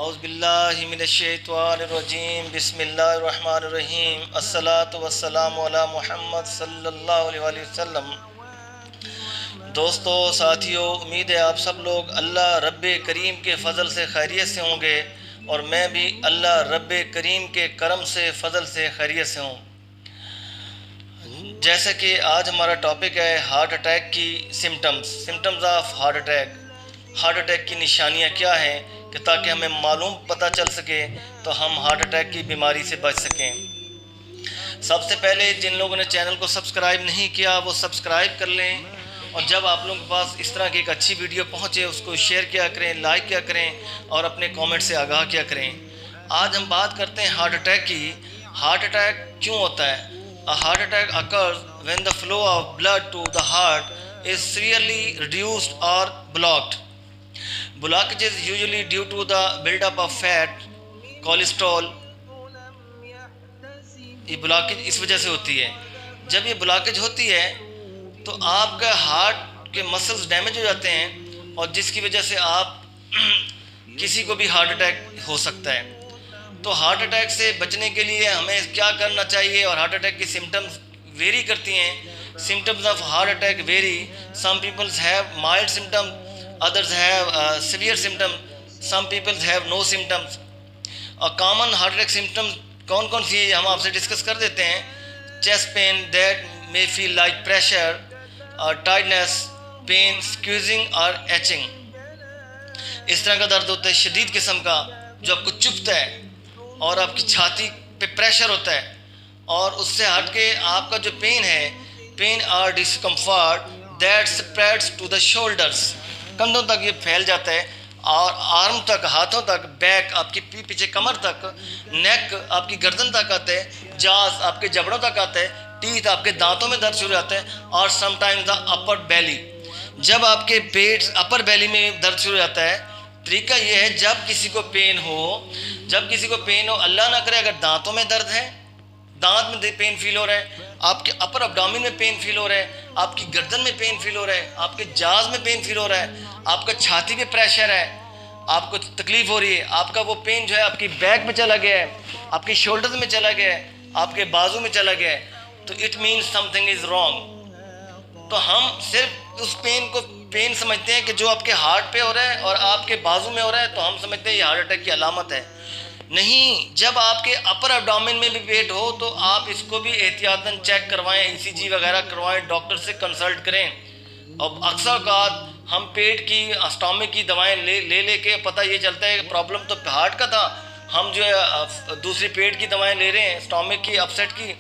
औज़ुबिल्लाहि मिनश्शैतानिर्रजीम बिस्मिल्लाहिर्रहमानिर्रहीम अस्सलातु वस्सलामु अला मुहम्मद सल्लल्लाहु अलैहि वसल्लम। दोस्तों, साथियों, उम्मीद है आप सब लोग अल्लाह रब्बे करीम के फ़ज़ल से खैरियत से होंगे और मैं भी अल्लाह रब्बे करीम के करम से फ़ज़ल से खैरियत से हूँ। जैसे कि आज हमारा टॉपिक है हार्ट अटैक की symptoms of heart attack. Heart attack की निशानियाँ क्या हैं कि ताकि हमें मालूम पता चल सके तो हम हार्ट अटैक की बीमारी से बच सकें। सबसे पहले जिन लोगों ने चैनल को सब्सक्राइब नहीं किया वो सब्सक्राइब कर लें और जब आप लोगों के पास इस तरह की एक अच्छी वीडियो पहुंचे उसको शेयर किया करें, लाइक किया करें और अपने कमेंट से आगाह किया करें। आज हम बात करते हैं हार्ट अटैक की। हार्ट अटैक क्यों होता है? A heart attack occurs when the flow of blood to the heart is severely reduced or blocked. Blockage is usually due to the buildup of fat, cholesterol. ये blockage इस वजह से होती है। जब ये ब्लॉकेज होती है तो आपका हार्ट के मसल्स डैमेज हो जाते हैं और जिसकी वजह से आप किसी को भी हार्ट अटैक हो सकता है। तो हार्ट अटैक से बचने के लिए हमें क्या करना चाहिए और हार्ट अटैक की सिम्टम्स वेरी करती हैं। Symptoms of heart attack vary. Some peoples have mild symptom, others have severe symptoms, some people have no symptoms। और कॉमन हार्ट अटैक सिम्टम्स कौन कौन सी है हम आपसे डिस्कस कर देते हैं। Chest pain that may feel like pressure और टाइटनेस, पेन, स्क्वीजिंग और एचिंग। इस तरह का दर्द होता है शदीद किस्म का जो आपको चुभता है और आपकी छाती पे प्रेशर होता है और उससे हट के आपका जो पेन है, पेन और discomfort that spreads to the shoulders, कंधों तक ये फैल जाता है और आर्म तक, हाथों तक, बैक आपकी पीछे कमर तक, नेक आपकी गर्दन तक आता है, जाज आपके जबड़ों तक आता है, टीथ आपके दांतों में दर्द शुरू होता है और समटाइम्स द अपर बैली। जब आपके पेट अपर बैली में दर्द शुरू जाता है, तरीका ये है जब किसी को पेन हो, अल्लाह ना करे अगर दांतों में दर्द है, दांत में पेन फील हो रहा है, आपके अपर अब्डोमेन में पेन फील हो रहा है, आपकी गर्दन में पेन फील हो रहा है, आपके जाज में पेन फील हो रहा है, आपका छाती पे प्रेशर है, आपको तकलीफ हो रही है, आपका वो पेन जो है आपकी बैक में चला गया है, आपकी शोल्डर में चला गया है, आपके बाजू में चला गया है, तो it means something is wrong. तो हम सिर्फ उस पेन को पेन समझते हैं कि जो आपके हार्ट पे हो रहा है और आपके बाजू में हो रहा है तो हम समझते हैं ये हार्ट अटैक की अलामत है। नहीं, जब आपके अपर एब्डोमेन में भी पेट हो तो आप इसको भी एहतियातन चेक करवाएं, ईसीजी वगैरह करवाएं, डॉक्टर से कंसल्ट करें। और अक्सर औक़ात हम पेट की, स्टोमक की दवाएं ले के पता ये चलता है कि प्रॉब्लम तो हार्ट का था, हम जो है दूसरी पेट की दवाएं ले रहे हैं, स्टोमक की, अपसेट की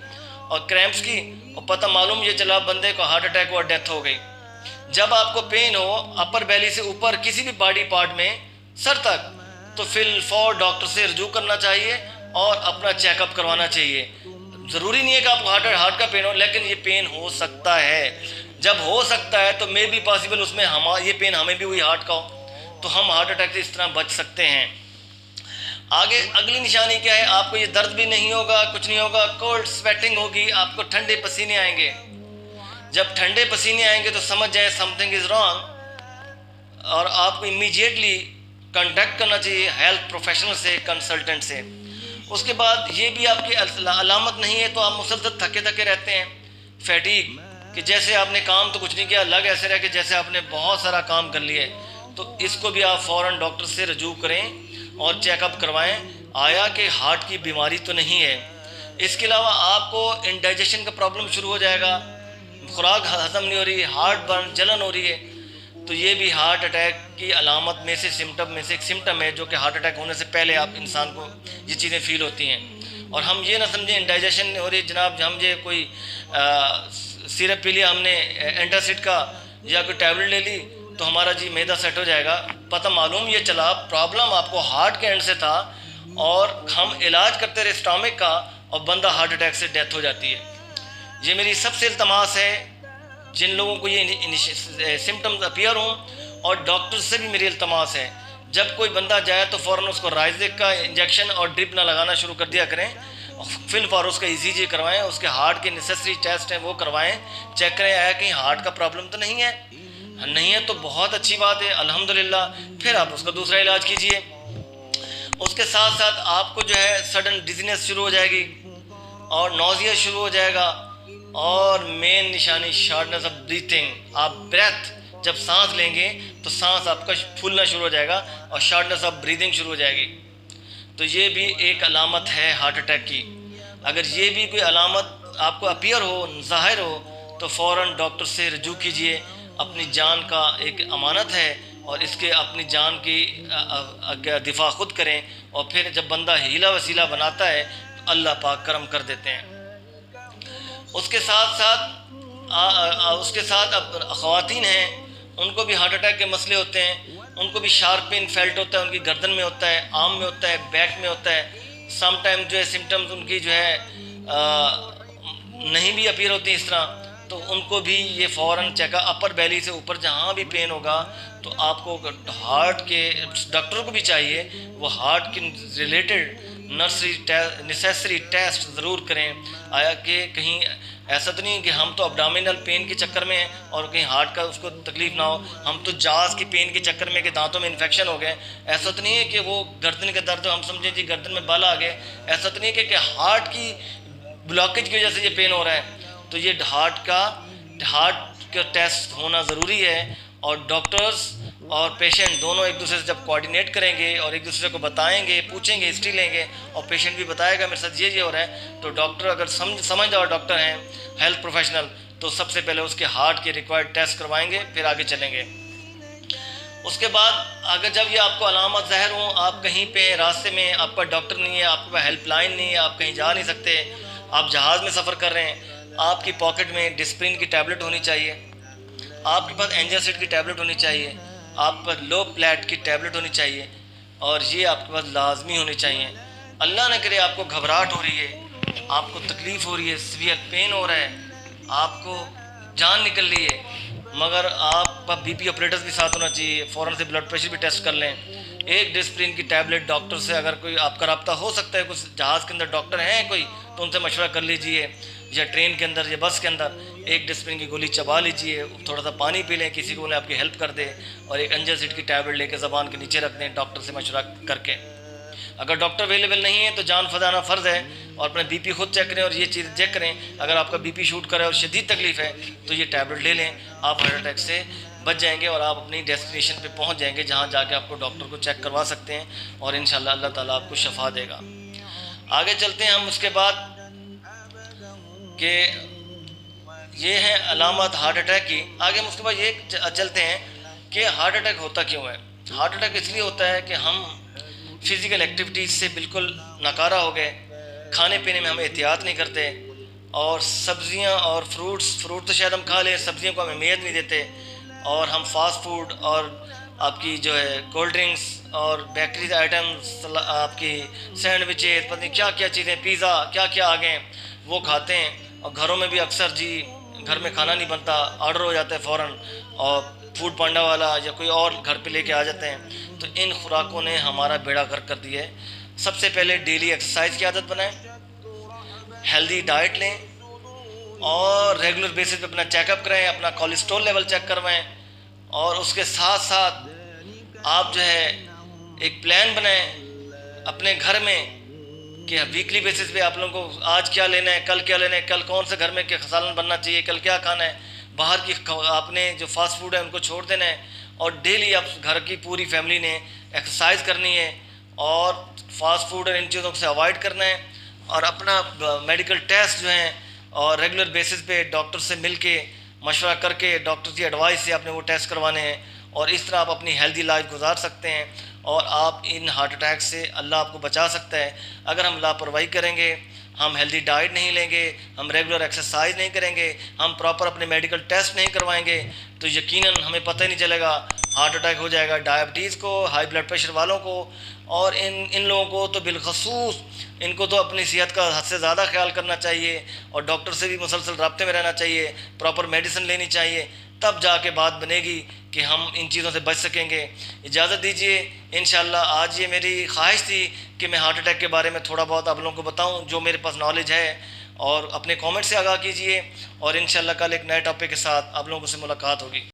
और क्रैम्प्स की, और पता मालूम ये चला बंदे को हार्ट अटैक हुआ, डेथ हो गई। जब आपको पेन हो अपर बैली से ऊपर किसी भी बॉडी पार्ट में, सर तक, तो फिल फॉर डॉक्टर से रजू करना चाहिए और अपना चेकअप करवाना चाहिए। ज़रूरी नहीं है कि आपको हार्ट का पेन हो, लेकिन ये पेन हो सकता है। जब हो सकता है तो मे बी पॉसिबल उसमें ये पेन हमें भी हुई हार्ट का हो, तो हम हार्ट अटैक से इस तरह बच सकते हैं। आगे अगली निशानी क्या है? आपको ये दर्द भी नहीं होगा, कुछ नहीं होगा, कोल्ड स्वेटिंग होगी, आपको ठंडे पसीने आएंगे। जब ठंडे पसीने आएंगे तो समझ जाए समथिंग इज़ रॉन्ग और आपको इमीडिएटली कांटेक्ट करना चाहिए हेल्थ प्रोफेशनल से, कंसल्टेंट से। उसके बाद ये भी आपकी अलामत नहीं है तो आप मुसलसल थके थके रहते हैं, फैटीग, कि जैसे आपने काम तो कुछ नहीं किया, लग ऐसे रह कि जैसे आपने बहुत सारा काम कर लिया है, तो इसको भी आप फ़ौरन डॉक्टर से रजू करें और चेकअप करवाएं आया कि हार्ट की बीमारी तो नहीं है। इसके अलावा आपको इंडाइजेशन का प्रॉब्लम शुरू हो जाएगा, खुराक हजम नहीं हो रही, हार्ट बर्न, जलन हो रही है, तो ये भी हार्ट अटैक की अलामत में से एक सिम्टम है जो कि हार्ट अटैक होने से पहले आप इंसान को ये चीज़ें फील होती हैं। और हम ये ना समझें इंडाइजेशन नहीं हो रही जनाब, हम ये कोई सिरप पी लिया हमने एंटासिड का या कोई टैबलेट ले ली तो हमारा जी मैदा सेट हो जाएगा। पता मालूम ये चला प्रॉब्लम आपको हार्ट के एंड से था और हम इलाज करते रहे स्टोमक का और बंदा हार्ट अटैक से डेथ हो जाती है। ये मेरी सबसे इल्तमास है, जिन लोगों को ये सिम्टम्स अपीयर हों और डॉक्टर से भी मेरी इल्तमास है, जब कोई बंदा जाए तो फ़ौरन उसको राइज़ेक का इंजेक्शन और ड्रिप ना लगाना शुरू कर दिया करें, फिल फॉर उसका ECG करवाएं, उसके हार्ट के नेसेसरी टेस्ट हैं वो करवाएं, चेक करें आया कहीं हार्ट का प्रॉब्लम तो नहीं है, नहीं है तो बहुत अच्छी बात है अल्हम्दुलिल्लाह, फिर आप उसका दूसरा इलाज कीजिए। उसके साथ साथ आपको जो है सडन डिजीनेस शुरू हो जाएगी और नोजिया शुरू हो जाएगा, और मेन निशानी शॉर्टनेस ऑफ ब्रीथिंग। आप ब्रेथ जब सांस लेंगे तो सांस आपका फूलना शुरू हो जाएगा और शॉर्टनेस ऑफ ब्रीदिंग शुरू हो जाएगी। तो ये भी एक अलामत है हार्ट अटैक की। अगर ये भी कोई अलामत आपको अपीयर हो, ज़ाहिर हो, तो फ़ौरन डॉक्टर से रजू कीजिए। अपनी जान का एक अमानत है और इसके अपनी जान की दिफा खुद करें, और फिर जब बंदा हीला वसीला बनाता है तो अल्लाह पाक करम कर देते हैं। उसके साथ अब ख़वातीन हैं, उनको भी हार्ट अटैक के मसले होते हैं, उनको भी शार्प पेन फेल्ट होता है, उनकी गर्दन में होता है, आर्म में होता है, बैक में होता है। समटाइम जो है सिम्टम्स उनकी जो है नहीं भी अपीयर होती इस तरह, तो उनको भी ये फ़ौरन चेकअप, अपर बैली से ऊपर जहाँ भी पेन होगा तो आपको हार्ट के डॉक्टर को भी चाहिए वो हार्ट के रिलेटेड नेसेसरी टेस्ट ज़रूर करें। आया कि कहीं ऐसा तो नहीं कि हम तो अब्डामिनल पेन के चक्कर में हैं और कहीं हार्ट का उसको तकलीफ़ ना हो, हम तो जाज़ की पेन के चक्कर में कि दांतों में इन्फेक्शन हो गए, ऐसा तो नहीं है कि वो गर्दन के दर्द हम समझें जी गर्दन में बाल आ गए, ऐसा तो नहीं है कि हार्ट की ब्लॉकेज की वजह से ये पेन हो रहा है। तो ये हार्ट का टेस्ट होना ज़रूरी है, और डॉक्टर्स और पेशेंट दोनों एक दूसरे से जब कोऑर्डिनेट करेंगे और एक दूसरे को बताएंगे, पूछेंगे, हिस्ट्री लेंगे, और पेशेंट भी बताएगा मेरे साथ ये हो रहा है, तो डॉक्टर अगर समझदार डॉक्टर हैं, हेल्थ प्रोफेशनल, तो सबसे पहले उसके हार्ट के रिक्वायर्ड टेस्ट करवाएंगे, फिर आगे चलेंगे। उसके बाद अगर जब ये आपको अलामत ज़ाहिर हो, आप कहीं पे रास्ते में आपका डॉक्टर नहीं है, आपके पास हेल्पलाइन नहीं है, आप कहीं जा नहीं सकते, आप जहाज़ में सफ़र कर रहे हैं, आपकी पॉकेट में डिस्प्रिन की टैबलेट होनी चाहिए, आपके पास एंजासिड की टैबलेट होनी चाहिए, आप पर लो प्लेट की टैबलेट होनी चाहिए, और ये आपके पास लाजमी होनी चाहिए। अल्लाह न करे आपको घबराहट हो रही है, आपको तकलीफ़ हो रही है, सीवियर पेन हो रहा है, आपको जान निकल रही है, मगर आपका BP ऑपरेटर्स भी साथ होना चाहिए, फ़ौरन से ब्लड प्रेशर भी टेस्ट कर लें। एक डिस्प्रिन की टैबलेट डॉक्टर से अगर कोई आपका रब्ता हो सकता है, कुछ जहाज़ के अंदर डॉक्टर हैं कोई, तो उनसे मशवरा कर लीजिए, या ट्रेन के अंदर या बस के अंदर एक डिस्प्रिन की गोली चबा लीजिए, थोड़ा सा पानी पी लें, किसी को उन्हें आपकी हेल्प कर दे, और एक एंजासिड की टैबलेट लेके ज़बान के नीचे रख दें डॉक्टर से मशवरा करके। अगर डॉक्टर अवेलेबल नहीं है तो जान फजाना फ़र्ज़ है, और अपना BP खुद चेक करें और ये चीज़ चेक करें। अगर आपका BP शूट करे और शदीद तकलीफ़ है तो ये टैबलेट ले लें, आप हार्ट अटैक से बच जाएंगे और आप अपनी डेस्टिनेशन पे पहुंच जाएंगे, जहां जाके आपको डॉक्टर को चेक करवा सकते हैं, और इंशाल्लाह अल्लाह ताला आपको शफा देगा। आगे चलते हैं हम उसके बाद कि ये है अलामत हार्ट अटैक की। आगे हम उसके बाद ये चलते हैं कि हार्ट अटैक होता क्यों है। हार्ट अटैक इसलिए होता है कि हम फिज़िकल एक्टिविटीज़ से बिल्कुल नाकारा हो गए, खाने पीने में हम एहतियात नहीं करते, और सब्ज़ियां और फ्रूट तो शायद हम खा लें, सब्ज़ियों को हम अहमियत नहीं देते, और हम फास्ट फूड और आपकी जो है कोल्ड ड्रिंक्स और बेकरी आइटम्स, आपकी सैंडविचेस, पता नहीं क्या क्या चीज़ें, पिज़्ज़ा क्या क्या आ गए, वो खाते हैं। और घरों में भी अक्सर जी घर में खाना नहीं बनता, ऑर्डर हो जाता है फ़ौरन, और फूड पांडा वाला या कोई और घर पे लेके आ जाते हैं। तो इन खुराकों ने हमारा बेड़ा गर्क कर दिया है। सबसे पहले डेली एक्सरसाइज की आदत बनाएं, हेल्दी डाइट लें, और रेगुलर बेसिस पे अपना चेकअप कराएं, अपना कोलेस्ट्रॉल लेवल चेक करवाएं, और उसके साथ साथ आप जो है एक प्लान बनाएं अपने घर में कि वीकली बेसिस पे आप लोगों को आज क्या लेना है, कल क्या लेना है, कल कौन से घर में क्या सालन बनना चाहिए, कल क्या खाना है, बाहर की आपने जो फास्ट फूड है उनको छोड़ देना है, और डेली आप घर की पूरी फैमिली ने एक्सरसाइज करनी है, और फास्ट फूड और इन चीज़ों से अवॉइड करना है, और अपना मेडिकल टेस्ट जो हैं और रेगुलर बेसिस पे डॉक्टर से मिल के मशवरा करके डॉक्टर की एडवाइस से आपने वो टेस्ट करवाने हैं, और इस तरह आप अपनी हेल्दी लाइफ गुजार सकते हैं, और आप इन हार्ट अटैक से अल्लाह आपको बचा सकता है। अगर हम लापरवाही करेंगे, हम हेल्दी डाइट नहीं लेंगे, हम रेगुलर एक्सरसाइज नहीं करेंगे, हम प्रॉपर अपने मेडिकल टेस्ट नहीं करवाएंगे, तो यकीनन हमें पता ही नहीं चलेगा, हार्ट अटैक हो जाएगा डायबिटीज़ को, हाई ब्लड प्रेशर वालों को, और इन लोगों को तो बिलखसूस इनको तो अपनी सेहत का हद से ज़्यादा ख्याल करना चाहिए, और डॉक्टर से भी मुसलसल राब्ते में रहना चाहिए, प्रॉपर मेडिसिन लेनी चाहिए, तब जाके बात बनेगी कि हम इन चीज़ों से बच सकेंगे। इजाज़त दीजिए, इंशाल्लाह आज ये मेरी ख्वाहिश थी कि मैं हार्ट अटैक के बारे में थोड़ा बहुत आप लोगों को बताऊं जो मेरे पास नॉलेज है, और अपने कमेंट से आगाह कीजिए, और इंशाल्लाह कल एक नए टॉपिक के साथ आप लोगों से मुलाकात होगी।